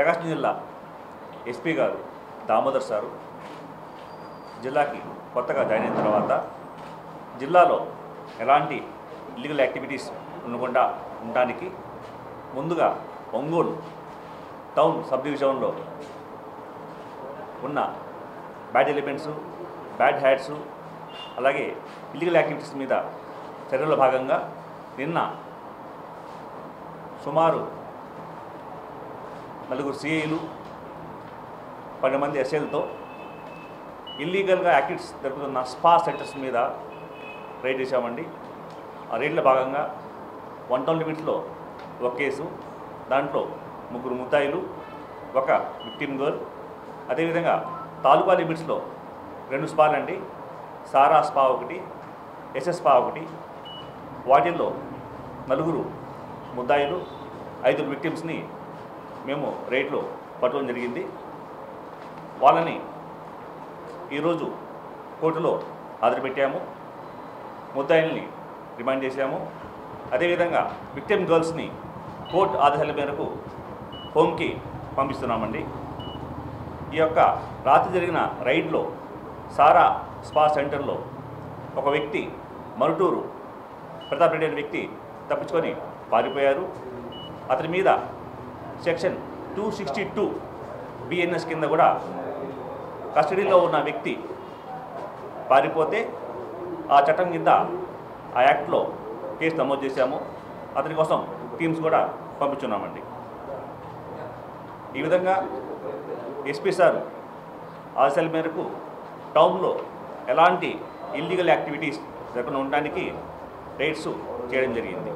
ప్రకాశం జిల్లా ఎస్పీ గారు దామోదర్ సారు జిల్లాకి కొత్తగా జాయిన్ అయిన తర్వాత జిల్లాలో ఎలాంటి ఇల్లీగల్ యాక్టివిటీస్ ఉండకుండా ఉండడానికి ముందుగా ఒంగోలు టౌన్ సబ్ డివిజన్లో ఉన్న బ్యాడ్ ఎలిమెంట్స్, బ్యాడ్ హ్యాట్స్, అలాగే ఇల్లీగల్ యాక్టివిటీస్ మీద చర్యలో భాగంగా నిన్న సుమారు 4 సిఐలు 10 మంది ఎస్ఐలతో ఇల్లీగల్గా యాక్టివిటీస్ జరుగుతున్న స్పా సెంటర్స్ మీద రైడ్ చేశామండి. ఆ రైడ్లో భాగంగా 1 టౌన్ లిమిట్స్లో ఒక కేసు, దాంట్లో 3 ముద్దాయిలు, 1 విక్టిమ్ గర్ల్. అదేవిధంగా తాలూకా లిమిట్స్లో 2 స్పాలు అండి, సారా స్పా ఒకటి, ఎస్ఎస్ స్పా ఒకటి. వాటిల్లో 4 ముద్దాయిలు, 5 విక్టిమ్స్ని మేము రైడ్లో పట్టడం జరిగింది. వాళ్ళని ఈరోజు కోర్టులో హాజరుపెట్టాము, ముద్దాయిల్ని రిమాండ్ చేశాము. అదేవిధంగా విక్టిమ్ గర్ల్స్ని కోర్టు ఆదేశాల మేరకు హోమ్కి పంపిస్తున్నామండి. ఈ యొక్క రాత్రి జరిగిన రైడ్లో సారా స్పా సెంటర్లో ఒక వ్యక్తి మరుటూరు ప్రతాప్ రెడ్డి అనే వ్యక్తి తప్పించుకొని పారిపోయారు. అతని మీద సెక్షన్ 262 BNS కింద కూడా కస్టడీలో ఉన్న వ్యక్తి పారిపోతే ఆ చట్టం కింద ఆ యాక్ట్లో కేసు నమోదు చేశాము. అతని కోసం టీమ్స్ కూడా పంపించున్నామండి. ఈ విధంగా ఎస్పీ సార్ ఆదేశాల మేరకు టౌన్లో ఎలాంటి ఇల్లీగల్ యాక్టివిటీస్ జరగకుండా ఉండడానికి రైడ్స్ చేయడం జరిగింది.